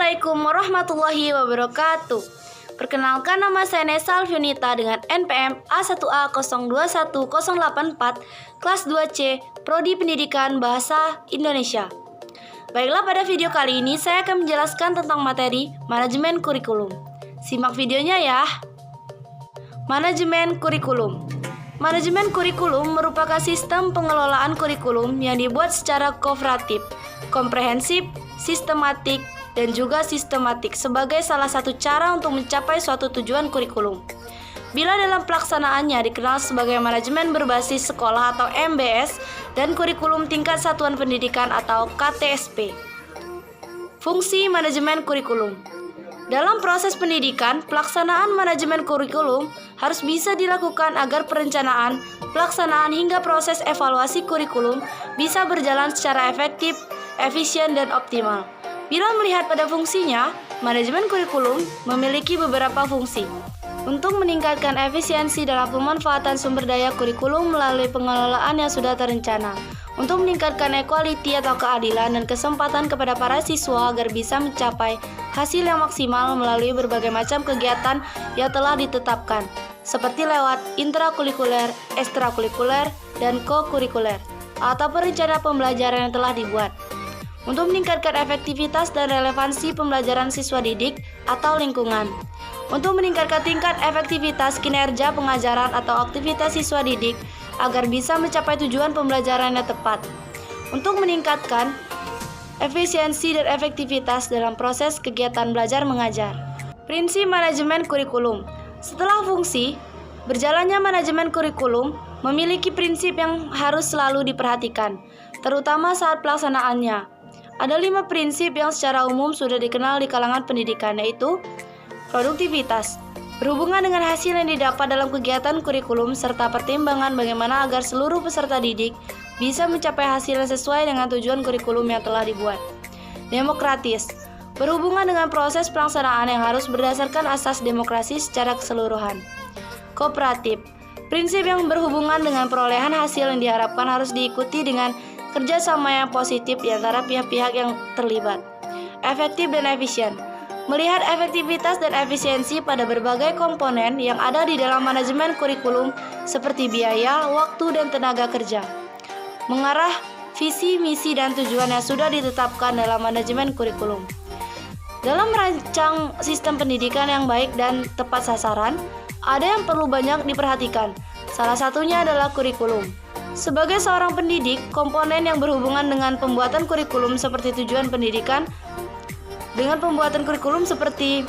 Assalamualaikum warahmatullahi wabarakatuh. Perkenalkan, nama saya Nesa Alfionita dengan NPM A1A021084 kelas 2C Prodi Pendidikan Bahasa Indonesia. Baiklah, pada video kali ini saya akan menjelaskan tentang materi manajemen kurikulum. Simak videonya ya. Manajemen kurikulum. Manajemen kurikulum merupakan sistem pengelolaan kurikulum yang dibuat secara kooperatif, komprehensif, sistematik, dan juga sistematik sebagai salah satu cara untuk mencapai suatu tujuan kurikulum. Bila dalam pelaksanaannya dikenal sebagai manajemen berbasis sekolah atau MBS dan kurikulum tingkat satuan pendidikan atau KTSP. Fungsi manajemen kurikulum. Dalam proses pendidikan, pelaksanaan manajemen kurikulum harus bisa dilakukan agar perencanaan, pelaksanaan hingga proses evaluasi kurikulum bisa berjalan secara efektif, efisien, dan optimal. Bila melihat pada fungsinya, manajemen kurikulum memiliki beberapa fungsi. Untuk meningkatkan efisiensi dalam pemanfaatan sumber daya kurikulum melalui pengelolaan yang sudah terencana. Untuk meningkatkan equality atau keadilan dan kesempatan kepada para siswa agar bisa mencapai hasil yang maksimal melalui berbagai macam kegiatan yang telah ditetapkan, seperti lewat intrakurikuler, ekstrakurikuler, dan kokurikuler, atau rencana pembelajaran yang telah dibuat. Untuk meningkatkan efektivitas dan relevansi pembelajaran siswa didik atau lingkungan. Untuk meningkatkan tingkat efektivitas kinerja pengajaran atau aktivitas siswa didik agar bisa mencapai tujuan pembelajaran yang tepat. Untuk meningkatkan efisiensi dan efektivitas dalam proses kegiatan belajar mengajar. Prinsip manajemen kurikulum. Setelah fungsi, berjalannya manajemen kurikulum memiliki prinsip yang harus selalu diperhatikan, terutama saat pelaksanaannya. Ada 5 prinsip yang secara umum sudah dikenal di kalangan pendidikan, yaitu produktivitas, berhubungan dengan hasil yang didapat dalam kegiatan kurikulum serta pertimbangan bagaimana agar seluruh peserta didik bisa mencapai hasil yang sesuai dengan tujuan kurikulum yang telah dibuat. Demokratis, berhubungan dengan proses pelaksanaan yang harus berdasarkan asas demokrasi secara keseluruhan. Kooperatif, prinsip yang berhubungan dengan perolehan hasil yang diharapkan harus diikuti dengan kerjasama yang positif di antara pihak-pihak yang terlibat. Efektif dan efisien, melihat efektivitas dan efisiensi pada berbagai komponen yang ada di dalam manajemen kurikulum seperti biaya, waktu, dan tenaga kerja. Mengarah visi, misi, dan tujuan yang sudah ditetapkan dalam manajemen kurikulum. Dalam merancang sistem pendidikan yang baik dan tepat sasaran, ada yang perlu banyak diperhatikan. Salah satunya adalah kurikulum. Sebagai seorang pendidik, komponen yang berhubungan dengan pembuatan kurikulum seperti tujuan pendidikan, dengan pembuatan kurikulum seperti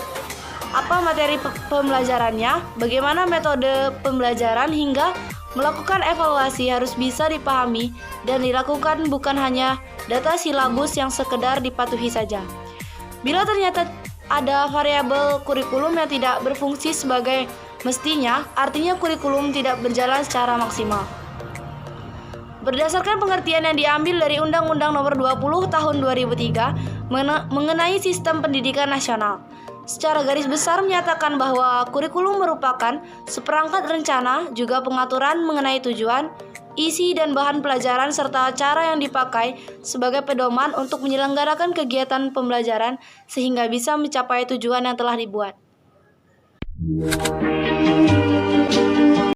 apa materi pembelajarannya, bagaimana metode pembelajaran, hingga melakukan evaluasi harus bisa dipahami dan dilakukan, bukan hanya data silabus yang sekedar dipatuhi saja. Bila ternyata ada variabel kurikulum yang tidak berfungsi sebagai mestinya, artinya kurikulum tidak berjalan secara maksimal. Berdasarkan pengertian yang diambil dari Undang-Undang Nomor 20 Tahun 2003 mengenai Sistem Pendidikan Nasional, secara garis besar menyatakan bahwa kurikulum merupakan seperangkat rencana, juga pengaturan mengenai tujuan, isi dan bahan pelajaran serta cara yang dipakai sebagai pedoman untuk menyelenggarakan kegiatan pembelajaran sehingga bisa mencapai tujuan yang telah dibuat.